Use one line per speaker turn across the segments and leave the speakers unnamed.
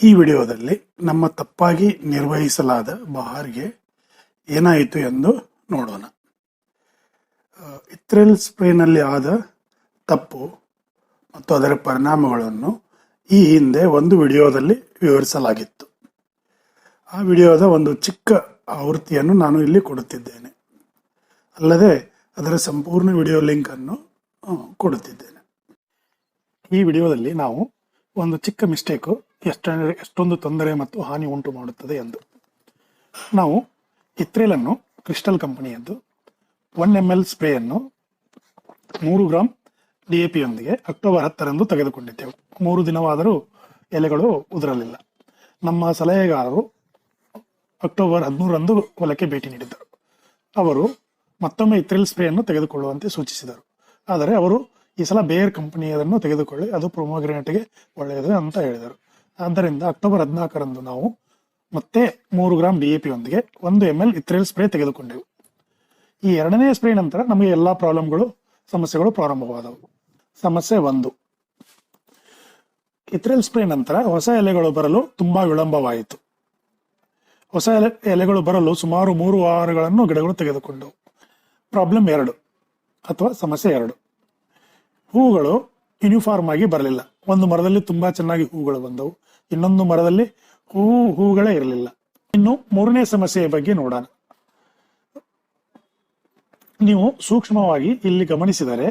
ಈ ವಿಡಿಯೋದಲ್ಲಿ ನಮ್ಮ ತಪ್ಪಾಗಿ ನಿರ್ವಹಿಸಲಾದ ಬಹಾರ್ಗೆ ಏನಾಯಿತು ಎಂದು ನೋಡೋಣ. ಇಥ್ರೆಲ್ ಸ್ಪ್ರೇನಲ್ಲಿ ಆದ ತಪ್ಪು ಮತ್ತು ಅದರ ಪರಿಣಾಮಗಳನ್ನು ಈ ಹಿಂದೆ ಒಂದು ವಿಡಿಯೋದಲ್ಲಿ ವಿವರಿಸಲಾಗಿತ್ತು. ಆ ವಿಡಿಯೋದ ಒಂದು ಚಿಕ್ಕ ಆವೃತ್ತಿಯನ್ನು ನಾನು ಇಲ್ಲಿ ಕೊಡುತ್ತಿದ್ದೇನೆ. ಅಲ್ಲದೆ ಅದರ ಸಂಪೂರ್ಣ ವಿಡಿಯೋ ಲಿಂಕ್ ಅನ್ನು ಕೊಡುತ್ತಿದ್ದೇನೆ. ಈ ವಿಡಿಯೋದಲ್ಲಿ ನಾವು ಒಂದು ಚಿಕ್ಕ ಮಿಸ್ಟೇಕು ಎಷ್ಟೊಂದು ತೊಂದರೆ ಮತ್ತು ಹಾನಿ ಉಂಟು ಮಾಡುತ್ತದೆ ಎಂದು ನಾವು ಇಥ್ರೆಲ್ ಅನ್ನು ಕ್ರಿಸ್ಟಲ್ ಕಂಪನಿಯದ್ದು 1 ml ಸ್ಪ್ರೇಯನ್ನು 3 ಗ್ರಾಂ DAP ಯೊಂದಿಗೆ ಅಕ್ಟೋಬರ್ 10ರಂದು ತೆಗೆದುಕೊಂಡಿದ್ದೆವು. 3 ದಿನವಾದರೂ ಎಲೆಗಳು ಉದುರಲಿಲ್ಲ. ನಮ್ಮ ಸಲಹೆಗಾರರು ಅಕ್ಟೋಬರ್ 13ರಂದು ಹೊಲಕ್ಕೆ ಭೇಟಿ ನೀಡಿದ್ದರು. ಅವರು ಮತ್ತೊಮ್ಮೆ ಇಥ್ರೆಲ್ ಸ್ಪ್ರೇಯನ್ನು ತೆಗೆದುಕೊಳ್ಳುವಂತೆ ಸೂಚಿಸಿದರು. ಆದರೆ ಅವರು ಈ ಸಲ ಬೇರ್ ಕಂಪನಿಯದನ್ನು ತೆಗೆದುಕೊಳ್ಳಿ, ಅದು ಪ್ರೊಮೊಗ್ರೆನೇಟ್ಗೆ ಒಳ್ಳೆಯದು ಅಂತ ಹೇಳಿದರು. ಆದ್ದರಿಂದ ಅಕ್ಟೋಬರ್ 14ರಂದು ನಾವು ಮತ್ತೆ 3 ಗ್ರಾಂ DAP ಯೊಂದಿಗೆ 1 ml ಇಥ್ರೆಲ್ ಸ್ಪ್ರೇ ತೆಗೆದುಕೊಂಡೆವು. ಈ ಎರಡನೇ ಸ್ಪ್ರೇ ನಂತರ ನಮಗೆ ಎಲ್ಲಾ ಸಮಸ್ಯೆಗಳು ಪ್ರಾರಂಭವಾದವು. ಸಮಸ್ಯೆ 1, ಇಥ್ರೆಲ್ ಸ್ಪ್ರೇ ನಂತರ ಹೊಸ ಎಲೆಗಳು ಬರಲು ತುಂಬಾ ವಿಳಂಬವಾಯಿತು. ಹೊಸ ಎಲೆಗಳು ಬರಲು ಸುಮಾರು 3 ವಾರಗಳನ್ನು ಗಿಡಗಳು ತೆಗೆದುಕೊಂಡವು. ಪ್ರಾಬ್ಲಮ್ 2 ಅಥವಾ ಸಮಸ್ಯೆ 2, ಹೂಗಳು ಯೂನಿಫಾರ್ಮ್ ಆಗಿ ಬರಲಿಲ್ಲ. ಒಂದು ಮರದಲ್ಲಿ ತುಂಬಾ ಚೆನ್ನಾಗಿ ಹೂಗಳು ಬಂದವು, ಇನ್ನೊಂದು ಮರದಲ್ಲಿ ಹೂಗಳೇ ಇರಲಿಲ್ಲ. ಇನ್ನು 3ನೇ ಸಮಸ್ಯೆಯ ಬಗ್ಗೆ ನೋಡೋಣ. ನೀವು ಸೂಕ್ಷ್ಮವಾಗಿ ಇಲ್ಲಿ ಗಮನಿಸಿದರೆ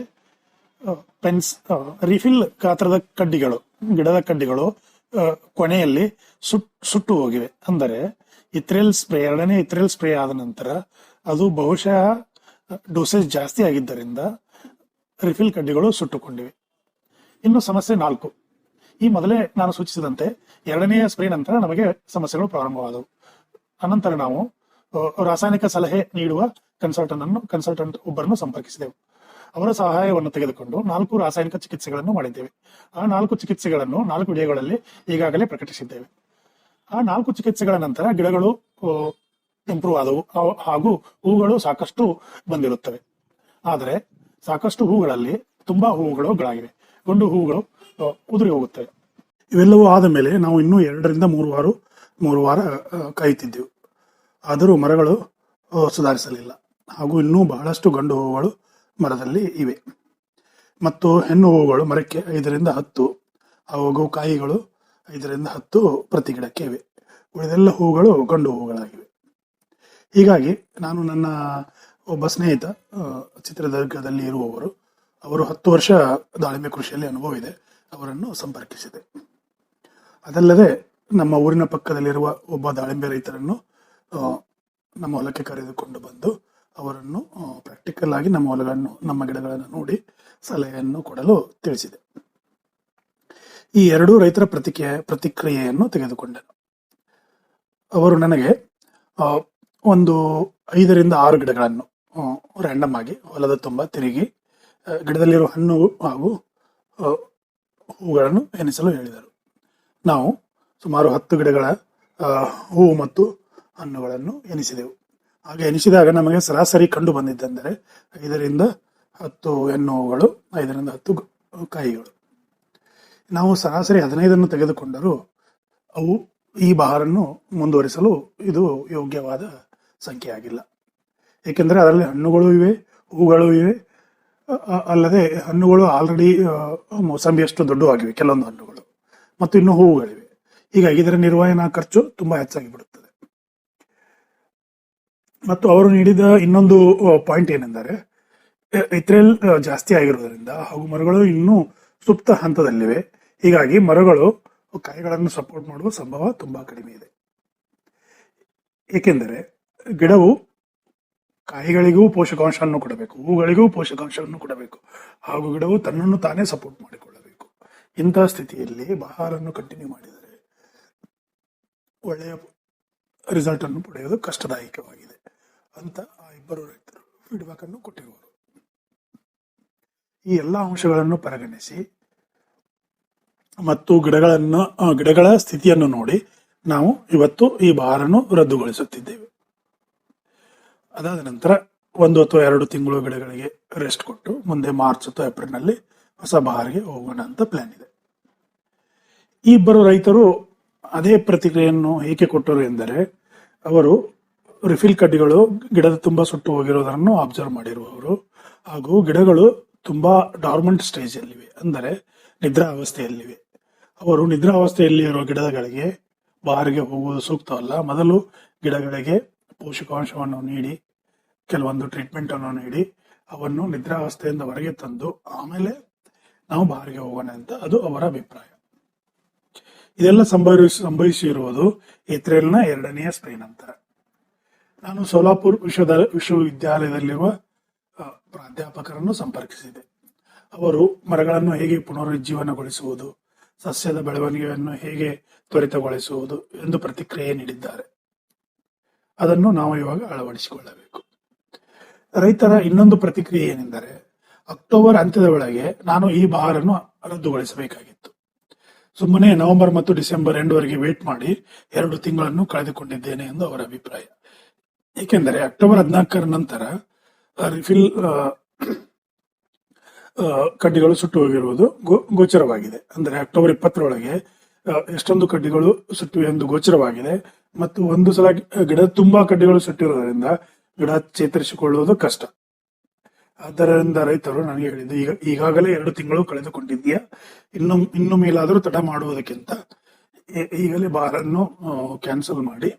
ರಿಫಿಲ್ ಗಾತ್ರದ ಕಡ್ಡಿಗಳು, ಗಿಡದ ಕಡ್ಡಿಗಳು ಕೊನೆಯಲ್ಲಿ ಸುಟ್ಟು ಹೋಗಿವೆ. ಅಂದರೆ ಎರಡನೇ ಇಥ್ರೆಲ್ ಸ್ಪ್ರೇ ಆದ ನಂತರ ಅದು ಬಹುಶಃ ಡೋಸೇಜ್ ಜಾಸ್ತಿ ಆಗಿದ್ದರಿಂದ ರಿಫಿಲ್ ಕಡ್ಡಿಗಳು ಸುಟ್ಟುಕೊಂಡಿವೆ. ಇನ್ನು ಸಮಸ್ಯೆ 4, ಈ ಮೊದಲೇ ನಾನು ಸೂಚಿಸಿದಂತೆ ಎರಡನೆಯ ಸ್ಪ್ರೇ ನಂತರ ನಮಗೆ ಸಮಸ್ಯೆಗಳು ಪ್ರಾರಂಭವಾದವು. ಅನಂತರ ನಾವು ರಾಸಾಯನಿಕ ಸಲಹೆ ನೀಡುವ ಕನ್ಸಲ್ಟೆಂಟ್ ಒಬ್ಬರನ್ನು ಸಂಪರ್ಕಿಸಿದೆವು. ಅವರ ಸಹಾಯವನ್ನು ತೆಗೆದುಕೊಂಡು 4 ರಾಸಾಯನಿಕ ಚಿಕಿತ್ಸೆಗಳನ್ನು ಮಾಡಿದ್ದೇವೆ. ಆ 4 ಚಿಕಿತ್ಸೆಗಳನ್ನು 4 ವಿಡಿಯೋಗಳಲ್ಲಿ ಈಗಾಗಲೇ ಪ್ರಕಟಿಸಿದ್ದೇವೆ. ಆ 4 ಚಿಕಿತ್ಸೆಗಳ ನಂತರ ಗಿಡಗಳು ಇಂಪ್ರೂವ್ ಆದವು ಹಾಗೂ ಹೂಗಳು ಸಾಕಷ್ಟು ಬಂದಿರುತ್ತವೆ. ಆದರೆ ಸಾಕಷ್ಟು ಹೂಗಳಲ್ಲಿ ತುಂಬಾ ಹೂವುಗಳಾಗಿವೆ, ಗಂಡು ಹೂಗಳು ಉದುರಿ ಹೋಗುತ್ತವೆ. ಇವೆಲ್ಲವೂ ಆದ ಮೇಲೆ ನಾವು ಇನ್ನೂ 2 ರಿಂದ 3 ವಾರ ಕಾಯುತ್ತಿದ್ದೆವು. ಆದರೂ ಮರಗಳು ಸುಧಾರಿಸಲಿಲ್ಲ ಹಾಗೂ ಇನ್ನೂ ಬಹಳಷ್ಟು ಗಂಡು ಹೂವುಗಳು ಮರದಲ್ಲಿ ಇವೆ ಮತ್ತು ಹೆಣ್ಣು ಹೂವುಗಳು ಮರಕ್ಕೆ 5 ರಿಂದ 10 ಹಾಗೂ ಕಾಯಿಗಳು 5 ರಿಂದ 10 ಪ್ರತಿ ಗಿಡಕ್ಕೆ ಇವೆ. ಉಳಿದೆಲ್ಲ ಹೂಗಳು ಗಂಡು ಹೂವುಗಳಾಗಿವೆ. ಹೀಗಾಗಿ ನಾನು ನನ್ನ ಒಬ್ಬ ಸ್ನೇಹಿತ ಚಿತ್ರದುರ್ಗದಲ್ಲಿ ಇರುವವರು, ಅವರು 10 ವರ್ಷ ದಾಳಿಂಬೆ ಕೃಷಿಯಲ್ಲಿ ಅನುಭವ ಇದೆ, ಅವರನ್ನು ಸಂಪರ್ಕಿಸಿದೆ. ಅದಲ್ಲದೆ ನಮ್ಮ ಊರಿನ ಪಕ್ಕದಲ್ಲಿರುವ ಒಬ್ಬ ದಾಳಿಂಬೆ ರೈತರನ್ನು ನಮ್ಮ ಹೊಲಕ್ಕೆ ಕರೆದುಕೊಂಡು ಬಂದು ಅವರನ್ನು ಪ್ರಾಕ್ಟಿಕಲ್ ಆಗಿ ನಮ್ಮ ಗಿಡಗಳನ್ನು ನೋಡಿ ಸಲಹೆಯನ್ನು ಕೊಡಲು ತಿಳಿಸಿದೆ. ಈ 2 ರೈತರ ಪ್ರತಿಕ್ರಿಯೆಯನ್ನು ತೆಗೆದುಕೊಂಡೆನು. ಅವರು ನನಗೆ ಒಂದು 5 ರಿಂದ 6 ಗಿಡಗಳನ್ನು ರ್ಯಾಂಡಮ್ ಆಗಿ ಹೊಲದ ತುಂಬ ತಿರುಗಿ ಗಿಡದಲ್ಲಿರುವ ಹಣ್ಣು ಹಾಗೂ ಹೂಗಳನ್ನು ಎನಿಸಲು ಹೇಳಿದರು. ನಾವು ಸುಮಾರು 10 ಗಿಡಗಳ ಹೂವು ಮತ್ತು ಹಣ್ಣುಗಳನ್ನು ಎನಿಸಿದೆವು. ಹಾಗೆ ಎನಿಸಿದಾಗ ನಮಗೆ ಸರಾಸರಿ ಕಂಡು ಬಂದಿದ್ದಂದರೆ 5 ರಿಂದ 10 ಹೆಣ್ಣು ಹೂಗಳು, 5 ರಿಂದ 10 ಕಾಯಿಗಳು. ನಾವು ಸರಾಸರಿ 15 ತೆಗೆದುಕೊಂಡರೂ ಅವು ಈ ಬಹಾರನ್ನು ಮುಂದುವರಿಸಲು ಇದು ಯೋಗ್ಯವಾದ ಸಂಖ್ಯೆ ಆಗಿಲ್ಲ. ಏಕೆಂದರೆ ಅದರಲ್ಲಿ ಹಣ್ಣುಗಳು ಇವೆ, ಹೂಗಳು ಇವೆ. ಅಲ್ಲದೆ ಹಣ್ಣುಗಳು ಆಲ್ರೆಡಿ ಮೋಸಂಬಿಯಷ್ಟು ದೊಡ್ಡವಾಗಿವೆ ಕೆಲವೊಂದು ಹಣ್ಣುಗಳು, ಮತ್ತು ಇನ್ನು ಹೂವುಗಳಿವೆ. ಹೀಗಾಗಿ ಇದರ ನಿರ್ವಹಣಾ ಖರ್ಚು ತುಂಬಾ ಹೆಚ್ಚಾಗಿ ಬಿಡುತ್ತದೆ. ಮತ್ತು ಅವರು ನೀಡಿದ ಇನ್ನೊಂದು ಪಾಯಿಂಟ್ ಏನೆಂದರೆ, ಇಥ್ರೆಲ್ ಜಾಸ್ತಿ ಆಗಿರುವುದರಿಂದ ಹಾಗೂ ಮರಗಳು ಇನ್ನೂ ಸುಪ್ತ ಹಂತದಲ್ಲಿವೆ. ಹೀಗಾಗಿ ಮರಗಳು ಕಾಯಿಗಳನ್ನು ಸಪೋರ್ಟ್ ಮಾಡುವ ಸಂಭವ ತುಂಬಾ ಕಡಿಮೆ ಇದೆ. ಏಕೆಂದರೆ ಗಿಡವು ಕಾಯಿಗಳಿಗೂ ಪೋಷಕಾಂಶವನ್ನು ಕೊಡಬೇಕು, ಹೂಗಳಿಗೂ ಪೋಷಕಾಂಶವನ್ನು ಕೊಡಬೇಕು ಹಾಗೂ ಗಿಡವು ತನ್ನನ್ನು ತಾನೇ ಸಪೋರ್ಟ್ ಮಾಡಿಕೊಳ್ಳಬೇಕು. ಇಂತಹ ಸ್ಥಿತಿಯಲ್ಲಿ ಬಹಾರನ್ನು ಕಂಟಿನ್ಯೂ ಮಾಡಿದರೆ ಒಳ್ಳೆಯ ರಿಸಲ್ಟ್ ಅನ್ನು ಪಡೆಯುವುದು ಕಷ್ಟದಾಯಕವಾಗಿದೆ ಅಂತ ಆ 2 ರೈತರು ಫೀಡ್ಬ್ಯಾಕ್ ಅನ್ನು ಕೊಟ್ಟಿರುವರು. ಈ ಎಲ್ಲ ಅಂಶಗಳನ್ನು ಪರಿಗಣಿಸಿ ಮತ್ತು ಗಿಡಗಳ ಸ್ಥಿತಿಯನ್ನು ನೋಡಿ ನಾವು ಇವತ್ತು ಈ ಬಹಾರನ್ನು ರದ್ದುಗೊಳಿಸುತ್ತಿದ್ದೇವೆ. ಅದಾದ ನಂತರ 1 ಅಥವಾ 2 ತಿಂಗಳು ಗಿಡಗಳಿಗೆ ರೆಸ್ಟ್ ಕೊಟ್ಟು ಮುಂದೆ ಮಾರ್ಚ್ ಅಥವಾ ಏಪ್ರಿಲ್ನಲ್ಲಿ ಹೊಸ ಬಹಾರಿಗೆ ಹೋಗೋಣ ಅಂತ ಪ್ಲಾನ್ ಇದೆ. ಈ 2 ರೈತರು ಅದೇ ಪ್ರತಿಕ್ರಿಯೆಯನ್ನು ಏಕೆ ಕೊಟ್ಟರು ಎಂದರೆ, ಅವರು ರಿಫಿಲ್ ಕಡ್ಡಿಗಳು ಗಿಡದ ತುಂಬಾ ಸುಟ್ಟು ಹೋಗಿರೋದನ್ನು ಅಬ್ಸರ್ವ್ ಮಾಡಿರುವವರು, ಹಾಗೂ ಗಿಡಗಳು ತುಂಬಾ ಡಾರ್ಮೆಂಟ್ ಸ್ಟೇಜ್ ಅಲ್ಲಿವೆ, ಅಂದರೆ ನಿದ್ರಾ ಅವಸ್ಥೆಯಲ್ಲಿವೆ. ಅವರು ನಿದ್ರಾ ಅವಸ್ಥೆಯಲ್ಲಿ ಇರುವ ಗಿಡಗಳಿಗೆ ಬಾರಿಗೆ ಹೋಗುವುದು ಸೂಕ್ತವಲ್ಲ. ಮೊದಲು ಗಿಡಗಳಿಗೆ ಪೋಷಕಾಂಶವನ್ನು ನೀಡಿ, ಕೆಲವೊಂದು ಟ್ರೀಟ್ಮೆಂಟ್ ಅನ್ನು ನೀಡಿ, ಅವನ್ನು ನಿದ್ರಾವಸ್ಥೆಯಿಂದ ಹೊರಗೆ ತಂದು ಆಮೇಲೆ ನಾವು ಬಾರಿಗೆ ಹೋಗೋಣ ಅಂತ ಅದು ಅವರ ಅಭಿಪ್ರಾಯ. ಇದೆಲ್ಲ ಸಂಭವಿಸಿರುವುದು ಏಪ್ರಿಲ್ನ 2ನೇ ಸ್ಪ್ರೇ ನಂತರ. ನಾನು ಸೋಲಾಪುರ್ ವಿಶ್ವವಿದ್ಯಾಲಯದಲ್ಲಿರುವ ಪ್ರಾಧ್ಯಾಪಕರನ್ನು ಸಂಪರ್ಕಿಸಿದೆ. ಅವರು ಮರಗಳನ್ನು ಹೇಗೆ ಪುನರುಜ್ಜೀವನಗೊಳಿಸುವುದು, ಸಸ್ಯದ ಬೆಳವಣಿಗೆಯನ್ನು ಹೇಗೆ ತ್ವರಿತಗೊಳಿಸುವುದು ಎಂದು ಪ್ರತಿಕ್ರಿಯೆ ನೀಡಿದ್ದಾರೆ. ಅದನ್ನು ನಾವು ಇವಾಗ ಅಳವಡಿಸಿಕೊಳ್ಳಬೇಕು. ರೈತರ ಇನ್ನೊಂದು ಪ್ರತಿಕ್ರಿಯೆ ಏನೆಂದರೆ, ಅಕ್ಟೋಬರ್ ಅಂತ್ಯದ ವೇಳೆಗೆ ನಾನು ಈ ಬಹಾರನ್ನು ರದ್ದುಗೊಳಿಸಬೇಕಾಗಿತ್ತು. ಸುಮ್ಮನೆ ನವೆಂಬರ್ ಮತ್ತು ಡಿಸೆಂಬರ್ ಎಂಡ್ವರೆಗೆ ವೇಟ್ ಮಾಡಿ 2 ತಿಂಗಳನ್ನು ಕಳೆದುಕೊಂಡಿದ್ದೇನೆ ಎಂದು ಅವರ ಅಭಿಪ್ರಾಯ. ಏಕೆಂದರೆ ಅಕ್ಟೋಬರ್ 14ರ ನಂತರ ರಿಫಿಲ್ ಕಡ್ಡಿಗಳು ಸುಟ್ಟು ಹೋಗಿರುವುದು ಗೋಚರವಾಗಿದೆ. ಅಂದರೆ ಅಕ್ಟೋಬರ್ 20ರೊಳಗೆ ಎಷ್ಟೊಂದು ಕಡ್ಡಿಗಳು ಸುಟ್ಟಿವೆ ಎಂದು ಗೋಚರವಾಗಿದೆ. ಮತ್ತು ಒಂದು ಸಲ ಗಿಡ ತುಂಬಾ ಕಡ್ಡಿಗಳು ಸುಟ್ಟಿರುವುದರಿಂದ ಗಿಡ ಚೇತರಿಸಿಕೊಳ್ಳುವುದು ಕಷ್ಟ. ಆದ್ದರಿಂದ ರೈತರು ನನಗೆ ಹೇಳಿದ್ದು, ಈಗಾಗಲೇ 2 ತಿಂಗಳು ಕಳೆದುಕೊಂಡಿದ್ದೀಯಾ, ಇನ್ನು ಮೇಲಾದರೂ ತಡ ಮಾಡುವುದಕ್ಕಿಂತ ಈಗಲೇ ಬಾರನ್ನು ಕ್ಯಾನ್ಸಲ್ ಮಾಡಿ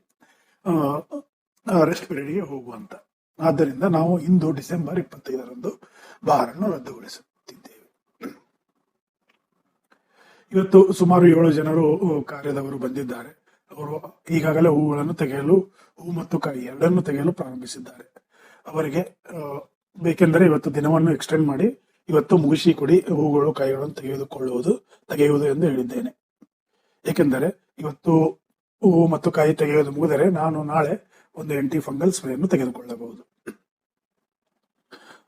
ರೆಸ್ಟ್ ಪೀರಿಯಡ್ಗೆ ಹೋಗುವಂತ. ಆದ್ದರಿಂದ ನಾವು ಇಂದು ಡಿಸೆಂಬರ್ 25ರಂದು ಬಾರನ್ನು ರದ್ದುಗೊಳಿಸುತ್ತಿದ್ದೇವೆ. ಇವತ್ತು ಸುಮಾರು 7 ಜನರು ಕಾರ್ಯದವರು ಬಂದಿದ್ದಾರೆ. ಅವರು ಈಗಾಗಲೇ ಹೂಗಳನ್ನು ತೆಗೆಯಲು, ಹೂ ಮತ್ತು ಕಾಯಿ ಎರಡನ್ನು ತೆಗೆಯಲು ಪ್ರಾರಂಭಿಸಿದ್ದಾರೆ. ಅವರಿಗೆ ಬೇಕೆಂದರೆ ಇವತ್ತು ದಿನವನ್ನು ಎಕ್ಸ್ಟೆಂಡ್ ಮಾಡಿ ಇವತ್ತು ಮುಗಿಸಿ ಕೊಡಿ, ಹೂಗಳು ಕಾಯಿಗಳನ್ನು ತೆಗೆಯುವುದು ಎಂದು ಹೇಳಿದ್ದೇನೆ. ಏಕೆಂದರೆ ಇವತ್ತು ಹೂವು ಮತ್ತು ಕಾಯಿ ತೆಗೆಯುವುದು ಮುಗಿದರೆ ನಾನು ನಾಳೆ ಒಂದು ಆಂಟಿ ಫಂಗಲ್ ಸ್ಪ್ರೇಯನ್ನು ತೆಗೆದುಕೊಳ್ಳಬಹುದು.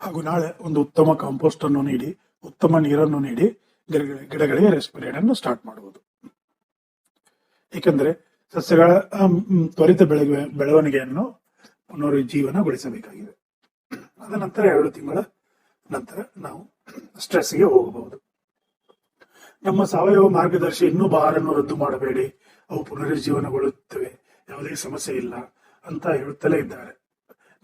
ಹಾಗೂ ನಾಳೆ ಒಂದು ಉತ್ತಮ ಕಾಂಪೋಸ್ಟ್ ಅನ್ನು ನೀಡಿ, ಉತ್ತಮ ನೀರನ್ನು ನೀಡಿ ಗಿಡಗಳಿಗೆ ರೆಸ್ಟ್ ಪೀರಿಯಡ್ ಅನ್ನು ಸ್ಟಾರ್ಟ್ ಮಾಡುವುದು. ಏಕೆಂದರೆ ಸಸ್ಯಗಳ ತ್ವರಿತ ಬೆಳವಣಿಗೆಯನ್ನು ಪುನರುಜ್ಜೀವನಗೊಳಿಸಬೇಕಾಗಿದೆ. ಅದ ನಂತರ 2 ತಿಂಗಳ ನಂತರ ನಾವು ಸ್ಟ್ರೆಸ್ಗೆ ಹೋಗಬಹುದು. ನಮ್ಮ ಸಾವಯವ ಮಾರ್ಗದರ್ಶಿ ಇನ್ನೂ ಬಹಾರನ್ನು ರದ್ದು ಮಾಡಬೇಡಿ, ಅವು ಪುನರುಜ್ಜೀವನಗೊಳ್ಳುತ್ತವೆ, ಯಾವುದೇ ಸಮಸ್ಯೆ ಇಲ್ಲ ಅಂತ ಹೇಳುತ್ತಲೇ ಇದ್ದಾರೆ.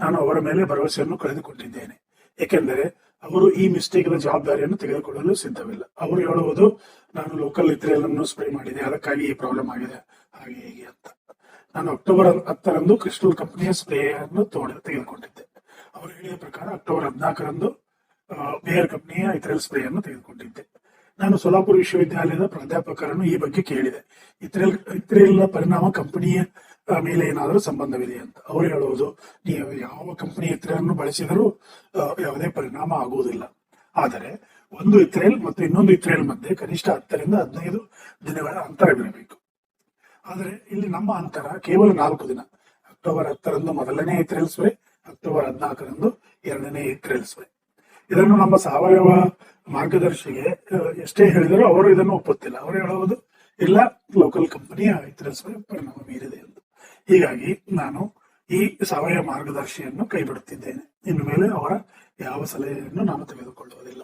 ನಾನು ಅವರ ಮೇಲೆ ಭರವಸೆಯನ್ನು ಕಳೆದುಕೊಂಡಿದ್ದೇನೆ. ಏಕೆಂದರೆ ಅವರು ಈ ಮಿಸ್ಟೇಕ್ನ ಜವಾಬ್ದಾರಿಯನ್ನು ತೆಗೆದುಕೊಳ್ಳಲು ಸಿದ್ಧವಿಲ್ಲ. ಅವರು ಹೇಳುವುದು, ನಾನು ಲೋಕಲ್ ಇಥ್ರಿಯಲ್ ಅನ್ನು ಸ್ಪ್ರೇ ಮಾಡಿದೆ, ಅದಕ್ಕಾಗಿ ಈ ಪ್ರಾಬ್ಲಮ್ ಆಗಿದೆ, ಹಾಗೆ ಹೀಗೆ ಅಂತ. ನಾನು ಅಕ್ಟೋಬರ್ 10ರಂದು ಕ್ರಿಸ್ಟಲ್ ಕಂಪನಿಯ ಸ್ಪ್ರೇ ಅನ್ನು ತೆಗೆದುಕೊಂಡಿದ್ದೆ. ಅವರು ಹೇಳಿದ ಪ್ರಕಾರ ಅಕ್ಟೋಬರ್ 14ರಂದು ಬೇಯರ್ ಕಂಪನಿಯ ಇಥ್ರಿಯಲ್ ಸ್ಪ್ರೇ ಅನ್ನು ತೆಗೆದುಕೊಂಡಿದ್ದೆ. ನಾನು ಸೋಲಾಪುರ ವಿಶ್ವವಿದ್ಯಾಲಯದ ಪ್ರಾಧ್ಯಾಪಕರನ್ನು ಈ ಬಗ್ಗೆ ಕೇಳಿದೆ, ಇಥ್ರಿಯಲ್ ಪರಿಣಾಮ ಕಂಪನಿಯ ಮೇಲೆ ಏನಾದರೂ ಸಂಬಂಧವಿದೆ ಅಂತ. ಅವರು ಹೇಳುವುದು, ನೀವು ಯಾವ ಕಂಪನಿ ಇಥ್ರಿಯಲ್ ಬಳಸಿದರೂ ಯಾವುದೇ ಪರಿಣಾಮ ಆಗುವುದಿಲ್ಲ. ಆದರೆ ಒಂದು ಇಥ್ರಿಯಲ್ ಮತ್ತು ಇನ್ನೊಂದು ಇಥ್ರಿಯಲ್ ಮಧ್ಯೆ ಕನಿಷ್ಠ 10ರಿಂದ 15 ದಿನಗಳ ಅಂತರವಿರಬೇಕು. ಆದರೆ ಇಲ್ಲಿ ನಮ್ಮ ಅಂತರ ಕೇವಲ 4 ದಿನ. ಅಕ್ಟೋಬರ್ 10ರಂದು ಮೊದಲನೇ ಇಥ್ರಿಯಲ್ ಸ್ಪ್ರೇ, ಅಕ್ಟೋಬರ್ 14ರಂದು 2ನೇ ಇಥ್ರಿಯಲ್ ಸ್ಪ್ರೇ. ಇದನ್ನು ನಮ್ಮ ಸಾವಯವ ಮಾರ್ಗದರ್ಶಿಗೆ ಎಷ್ಟೇ ಹೇಳಿದರೂ ಅವರು ಇದನ್ನು ಒಪ್ಪುತ್ತಿಲ್ಲ. ಅವರು ಹೇಳುವುದು, ಇಲ್ಲ, ಲೋಕಲ್ ಕಂಪನಿಯ ಇಥ್ರಿಯಲ್ ಸ್ಪ್ರೇ ಪರಿಣಾಮ ಬೀರಿದೆ ಎಂದು. ಹೀಗಾಗಿ ನಾನು ಈ ಸಾವಯವ ಮಾರ್ಗದರ್ಶಿಯನ್ನು ಕೈ ಬಿಡುತ್ತಿದ್ದೇನೆ. ಇನ್ನು ಮೇಲೆ ಅವರ ಯಾವ ಸಲಹೆಯನ್ನು ನಾನು ತೆಗೆದುಕೊಳ್ಳುವುದಿಲ್ಲ.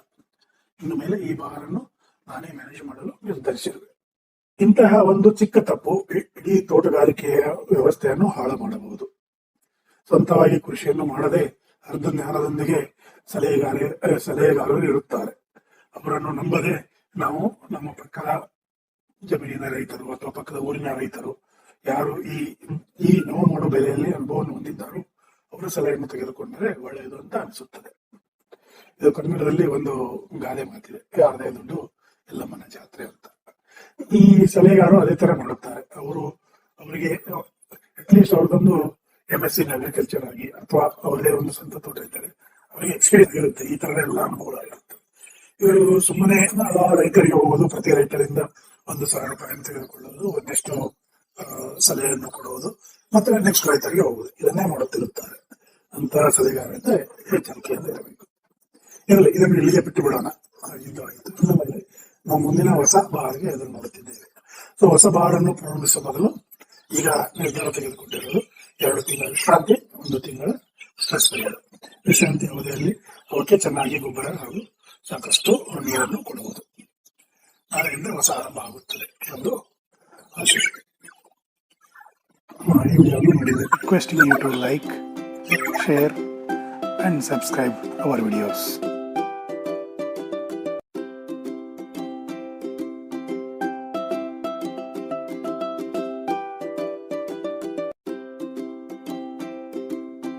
ಇನ್ನು ಮೇಲೆ ಈ ಬಹಾರನ್ನು ನಾನೇ ಮ್ಯಾನೇಜ್ ಮಾಡಲು ನಿರ್ಧರಿಸಿರುವೆ. ಇಂತಹ ಒಂದು ಚಿಕ್ಕ ತಪ್ಪು ಇಡೀ ತೋಟಗಾರಿಕೆಯ ವ್ಯವಸ್ಥೆಯನ್ನು ಹಾಳು ಮಾಡಬಹುದು. ಸ್ವಂತವಾಗಿ ಕೃಷಿಯನ್ನು ಮಾಡದೆ ಅರ್ಧ ಜ್ಞಾನದೊಂದಿಗೆ ಸಲಹೆಗಾರರು ಇರುತ್ತಾರೆ. ಅವರನ್ನು ನಂಬದೆ ನಾವು ನಮ್ಮ ಪಕ್ಕದ ಜಮೀನಿನ ರೈತರು ಅಥವಾ ಪಕ್ಕದ ಊರಿನ ರೈತರು ಯಾರು ಈ ನೋವು ಮಾಡೋ ಬೆಲೆಯಲ್ಲಿ ಅನುಭವವನ್ನು ಹೊಂದಿದ್ದಾರೋ ಅವರ ಸಲಹೆಯನ್ನು ತೆಗೆದುಕೊಂಡರೆ ಒಳ್ಳೆಯದು ಅಂತ ಅನಿಸುತ್ತದೆ. ಇದು ಕನ್ನಡದಲ್ಲಿ ಒಂದು ಗಾದೆ ಮಾತಿದೆ, ಯಾರದೇ ದುಡ್ಡು ಎಲ್ಲಮ್ಮನ ಜಾತ್ರೆ ಅಂತ. ಈ ಸಲಹೆಗಾರರು ಅದೇ ತರ ಮಾಡುತ್ತಾರೆ. ಅವರಿಗೆ ಅಟ್ಲೀಸ್ಟ್ ಅವ್ರದೊಂದು MSc ಇನ್ ಅಗ್ರಿಕಲ್ಚರ್ ಆಗಿ ಅಥವಾ ಅವರದೇ ಒಂದು ಸ್ವಂತ ತೋಟ ಇದ್ದಾರೆ, ಅವರಿಗೆ ಎಕ್ಸ್ಪೀರಿಯನ್ಸ್ ಇರುತ್ತೆ, ಈ ತರದ ಎಲ್ಲ ಅನುಭವಗಳಿರುತ್ತೆ. ಇವರು ಸುಮ್ಮನೆ ರೈತರಿಗೆ ಹೋಗೋದು, ಪ್ರತಿ ರೈತರಿಂದ 1,000 ರೂಪಾಯಿಯನ್ನು ತೆಗೆದುಕೊಳ್ಳುವುದು, ಒಂದಿಷ್ಟು ಸಲಹೆಯನ್ನು ಕೊಡುವುದು, ಮತ್ತೆ ನೆಕ್ಸ್ಟ್ ರೈತರಿಗೆ ಹೋಗುವುದು, ಇದನ್ನೇ ಮಾಡುತ್ತಿರುತ್ತಾರೆ. ಅಂತಹ ಸಲಹೆಗಾರರಿಂದ ಎಚ್ಚರಿಕೆಯಿಂದ ಇರಬೇಕು. ಇರಲಿ, ಇದನ್ನು ಇಲ್ಲಿಗೆ ಬಿಟ್ಟು ಬಿಡೋಣ. ಇದು ಆಯಿತು. ಇನ್ನು ನಾವು ಮುಂದಿನ ಹೊಸ ಬಹಾರಿಗೆ ಎದುರು ಮಾಡುತ್ತಿದ್ದೇವೆ. ಸೊ ಹೊಸ ಬಹಾರನ್ನು ಪ್ರಾರಂಭಿಸುವ ಮೊದಲು ಈಗ ನಿರ್ಧಾರ ತೆಗೆದುಕೊಂಡಿರೋದು 2 ತಿಂಗಳ ವಿಶ್ರಾಂತಿ, 1 ತಿಂಗಳ ಸ್ಟ್ರೆಸ್ ಪೀರಿಯಡ್. ವಿಶ್ರಾಂತಿ ಅವಧಿಯಲ್ಲಿ ಅವಕ್ಕೆ ಚೆನ್ನಾಗಿ ಗೊಬ್ಬರ ಹಾಗೂ ಸಾಕಷ್ಟು ನೀರನ್ನು ಕೊಡುವುದು. ನಾಳೆಯಿಂದ ಹೊಸ ಆರಂಭ ಆಗುತ್ತದೆ ಎಂದು ಆಶಿಸುತ್ತೇನೆ. ಈ ವಿಡಿಯೋ ನೋಡಿದರೆ requesting you to like, share and subscribe our videos.